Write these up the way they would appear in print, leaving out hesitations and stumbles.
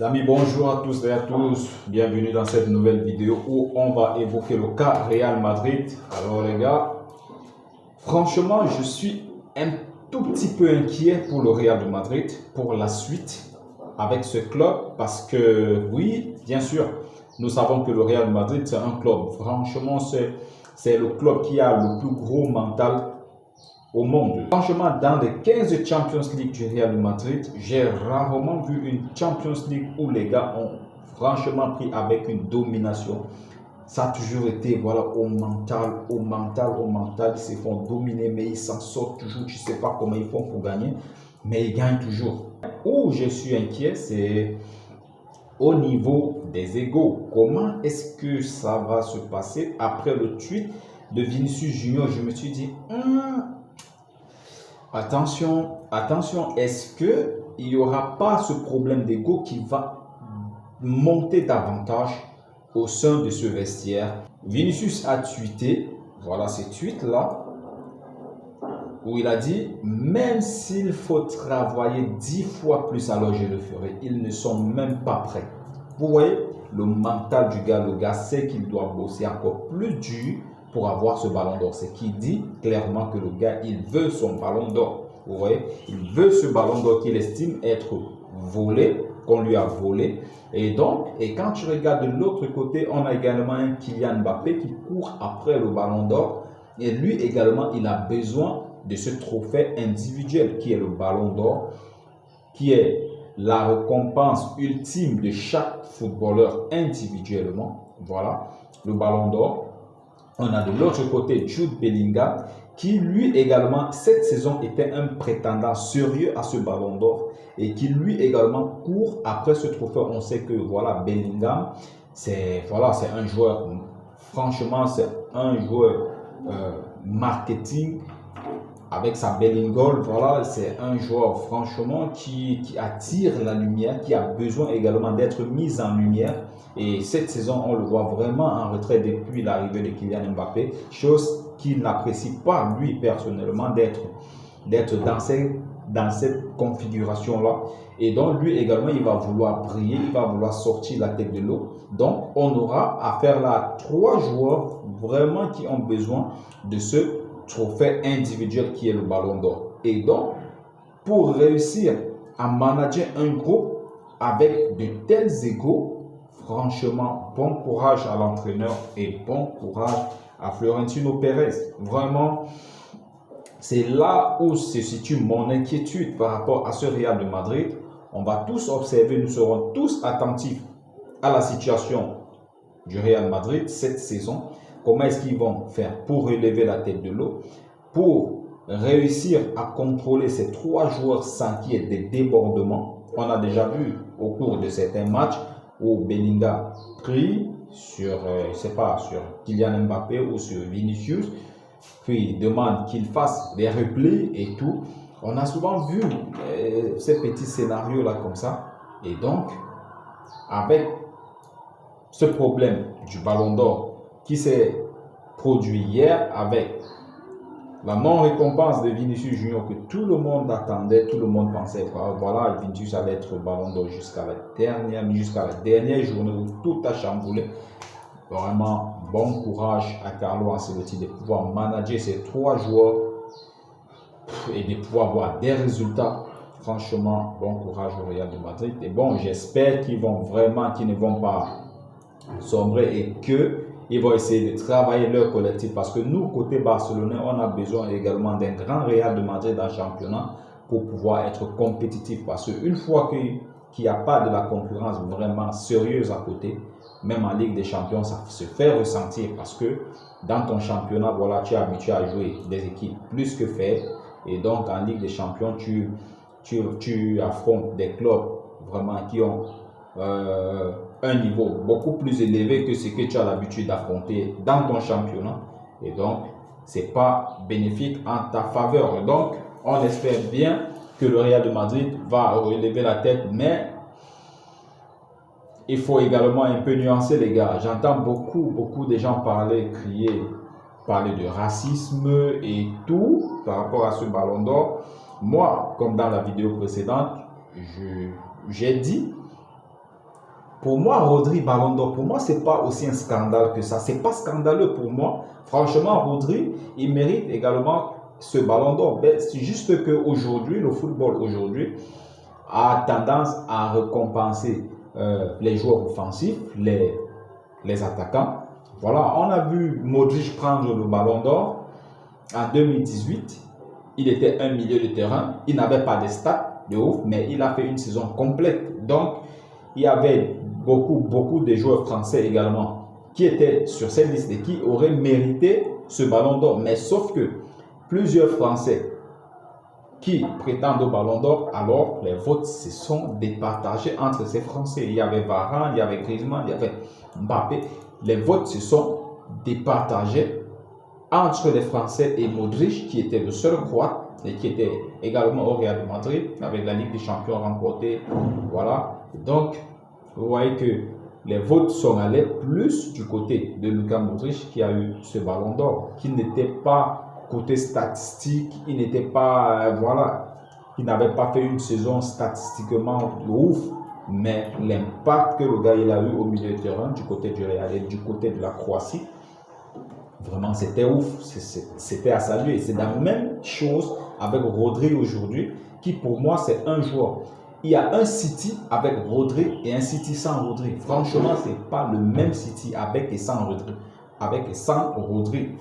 Amis, bonjour à tous et à tous. Bienvenue dans cette nouvelle vidéo où on va évoquer le cas Real Madrid. Alors les gars, franchement, je suis un tout petit peu inquiet pour le Real de Madrid, pour la suite avec ce club parce que oui, bien sûr, nous savons que le Real de Madrid c'est un club. Franchement, c'est le club qui a le plus gros mental au monde. Franchement, dans les 15 Champions League du Real de Madrid, j'ai rarement vu une Champions League où les gars ont franchement pris avec une domination. Ça a toujours été voilà, au mental, au mental, au mental. Ils se font dominer, mais ils s'en sortent toujours. Tu ne sais pas comment ils font pour gagner, mais ils gagnent toujours. Où je suis inquiet, c'est au niveau des égos. Comment est-ce que ça va se passer après le tweet de Vinicius Junior? Je me suis dit, attention, attention, est-ce qu'il n'y aura pas ce problème d'ego qui va monter davantage au sein de ce vestiaire? Vinicius a tweeté, voilà ces tweets-là, où il a dit, même s'il faut travailler 10 fois plus, alors je le ferai. Ils ne sont même pas prêts. Vous voyez, le mental du gars, le gars sait qu'il doit bosser encore plus dur pour avoir ce ballon d'or. C'est qui dit clairement que le gars, il veut son ballon d'or. Vous voyez, il veut ce ballon d'or qu'il estime être volé, qu'on lui a volé. Et donc, quand tu regardes de l'autre côté, on a également un Kylian Mbappé qui court après le ballon d'or. Et lui également, il a besoin de ce trophée individuel qui est le ballon d'or, qui est la récompense ultime de chaque footballeur individuellement. Voilà, le ballon d'or. On a de l'autre côté Jude Bellingham, qui lui également, cette saison, était un prétendant sérieux à ce ballon d'or et qui lui également court après ce trophée. On sait que voilà, Bellingham, c'est un joueur, franchement, c'est un joueur marketing avec sa Bellingham, voilà, c'est un joueur franchement qui attire la lumière, qui a besoin également d'être mis en lumière. Et cette saison, on le voit vraiment en retrait depuis l'arrivée de Kylian Mbappé, chose qu'il n'apprécie pas lui personnellement d'être dans cette configuration-là. Et donc lui également, il va vouloir briller, il va vouloir sortir la tête de l'eau. Donc on aura affaire là à 3 joueurs vraiment qui ont besoin de ce trophée individuel qui est le ballon d'or. Et donc, pour réussir à manager un groupe avec de tels égos, franchement, bon courage à l'entraîneur et bon courage à Florentino Pérez. Vraiment, c'est là où se situe mon inquiétude par rapport à ce Real de Madrid. On va tous observer, nous serons tous attentifs à la situation du Real Madrid cette saison. Comment est-ce qu'ils vont faire pour relever la tête de l'eau, pour réussir à contrôler ces 3 joueurs sans qu'il y ait des débordements. On a déjà vu au cours de certains matchs où Bellingham crie sur, sur Kylian Mbappé ou sur Vinicius, puis demande qu'il fasse des replis et tout. On a souvent vu ces petits scénarios-là comme ça. Et donc, avec ce problème du ballon d'or qui s'est produit hier avec la non-récompense de Vinicius Junior que tout le monde attendait, tout le monde pensait, voilà, Vinicius allait être ballon d'or jusqu'à la dernière journée où tout a chamboulé. Vraiment, bon courage à Carlo Ancelotti de pouvoir manager ces 3 joueurs et de pouvoir avoir des résultats. Franchement, bon courage au Real de Madrid. Et bon, j'espère qu'ils ne vont pas sombrer et qu'ils vont essayer de travailler leur collectif parce que nous, côté barcelonais, on a besoin également d'un grand Real de Madrid en championnat pour pouvoir être compétitif parce qu'une fois qu'il n'y a pas de la concurrence vraiment sérieuse à côté, même en Ligue des Champions, ça se fait ressentir parce que dans ton championnat, voilà, tu es habitué à jouer des équipes plus que faibles et donc en Ligue des Champions, tu affrontes des clubs vraiment qui ont un niveau beaucoup plus élevé que ce que tu as l'habitude d'affronter dans ton championnat. Et donc, ce n'est pas bénéfique en ta faveur. Donc, on espère bien que le Real de Madrid va relever la tête, mais il faut également un peu nuancer les gars. J'entends beaucoup de gens parler de racisme et tout par rapport à ce ballon d'or. Moi, comme dans la vidéo précédente, j'ai dit pour moi, Rodri Ballon d'Or, pour moi, c'est pas aussi un scandale que ça. C'est pas scandaleux pour moi. Franchement, Rodri, il mérite également ce Ballon d'Or. Ben, c'est juste qu'aujourd'hui, le football aujourd'hui a tendance à récompenser les joueurs offensifs, les attaquants. Voilà, on a vu Modric prendre le Ballon d'Or en 2018. Il était un milieu de terrain. Il n'avait pas de stats de ouf, mais il a fait une saison complète. Donc, il y avait beaucoup de joueurs français également qui étaient sur cette liste et qui auraient mérité ce Ballon d'Or. Mais sauf que plusieurs Français qui prétendent au Ballon d'Or, alors les votes se sont départagés entre ces Français. Il y avait Varane, il y avait Griezmann, il y avait Mbappé. Les votes se sont départagés entre les Français et Modric, qui était le seul Croate et qui était également au Real de Madrid, avec la Ligue des Champions remportée. Voilà. Donc, vous voyez que les votes sont allés plus du côté de Luka Modric, qui a eu ce Ballon d'Or, qui n'était pas côté statistique, il n'était pas, voilà, il n'avait pas fait une saison statistiquement ouf, mais l'impact que le gars il a eu au milieu de terrain, du côté du Real et du côté de la Croatie, vraiment c'était ouf, c'était à saluer. C'est la même chose avec Rodri aujourd'hui, qui pour moi c'est un joueur. Il y a un City avec Rodri et un City sans Rodri. Franchement, ce n'est pas le même City avec et sans Rodri. Avec et sans Rodri.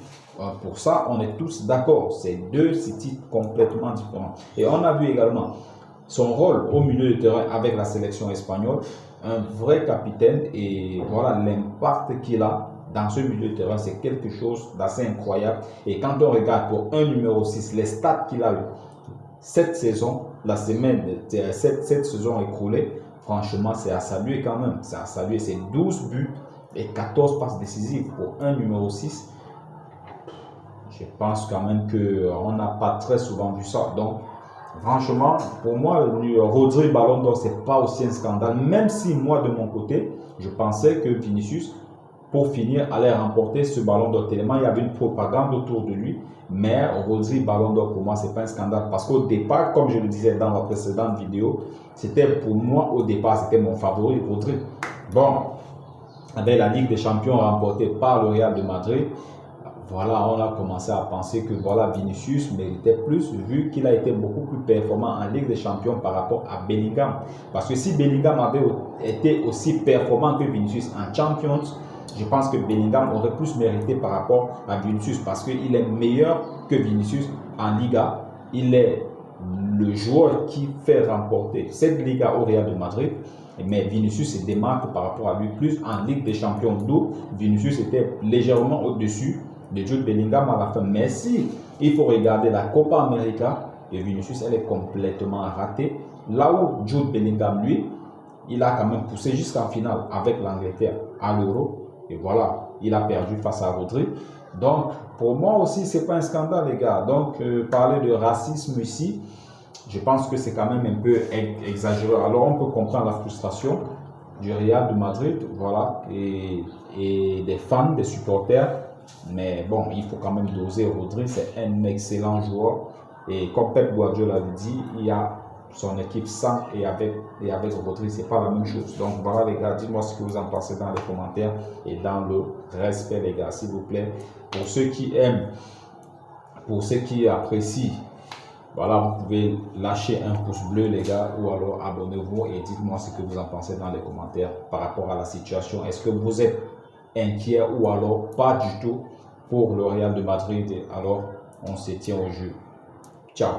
Pour ça, on est tous d'accord. C'est deux City complètement différents. Et on a vu également son rôle au milieu de terrain avec la sélection espagnole. Un vrai capitaine. Et voilà l'impact qu'il a dans ce milieu de terrain. C'est quelque chose d'assez incroyable. Et quand on regarde pour un numéro 6, les stats qu'il a eu cette saison, cette saison écoulée, franchement, c'est à saluer quand même. C'est à saluer. C'est 12 buts et 14 passes décisives pour un numéro 6. Je pense quand même qu'on n'a pas très souvent vu ça. Donc, franchement, pour moi, Rodri Ballon d'Or, ce n'est pas aussi un scandale. Même si moi, de mon côté, je pensais que Vinicius, pour finir, allait remporter ce Ballon d'Or. Tellement il y avait une propagande autour de lui. Mais Rodri Ballon d'Or, pour moi, ce n'est pas un scandale. Parce qu'au départ, comme je le disais dans la précédente vidéo, c'était pour moi, au départ, c'était mon favori, Rodri. Bon, avec la Ligue des Champions remportée par le Real de Madrid, voilà, on a commencé à penser que voilà, Vinicius méritait plus, vu qu'il a été beaucoup plus performant en Ligue des Champions par rapport à Bellingham. Parce que si Bellingham avait été aussi performant que Vinicius en Champions, je pense que Bellingham aurait plus mérité par rapport à Vinicius, parce qu'il est meilleur que Vinicius en Liga. Il est le joueur qui fait remporter cette Liga au Real de Madrid, mais Vinicius se démarque par rapport à lui plus en Ligue des Champions, d'où Vinicius était légèrement au-dessus de Jude Bellingham à la fin. Mais si il faut regarder la Copa América de Vinicius, elle est complètement ratée. Là où Jude Bellingham, lui, il a quand même poussé jusqu'en finale avec l'Angleterre à l'Euro. Et voilà, il a perdu face à Rodri. Donc, pour moi aussi, ce n'est pas un scandale, les gars. Donc, parler de racisme ici, je pense que c'est quand même un peu exagéré. Alors, on peut comprendre la frustration du Real de Madrid, voilà, et des fans, des supporters. Mais bon, il faut quand même doser. Rodri, c'est un excellent joueur. Et comme Pep Guardiola l'a dit, il y a son équipe sans et avec Rodri, c'est pas la même chose. Donc voilà les gars, dites-moi ce que vous en pensez dans les commentaires et dans le respect les gars, s'il vous plaît. Pour ceux qui aiment, pour ceux qui apprécient, voilà, vous pouvez lâcher un pouce bleu les gars, ou alors abonnez-vous et dites-moi ce que vous en pensez dans les commentaires par rapport à la situation. Est-ce que vous êtes inquiet ou alors pas du tout pour le Real de Madrid? Alors on se tient au jeu. Ciao.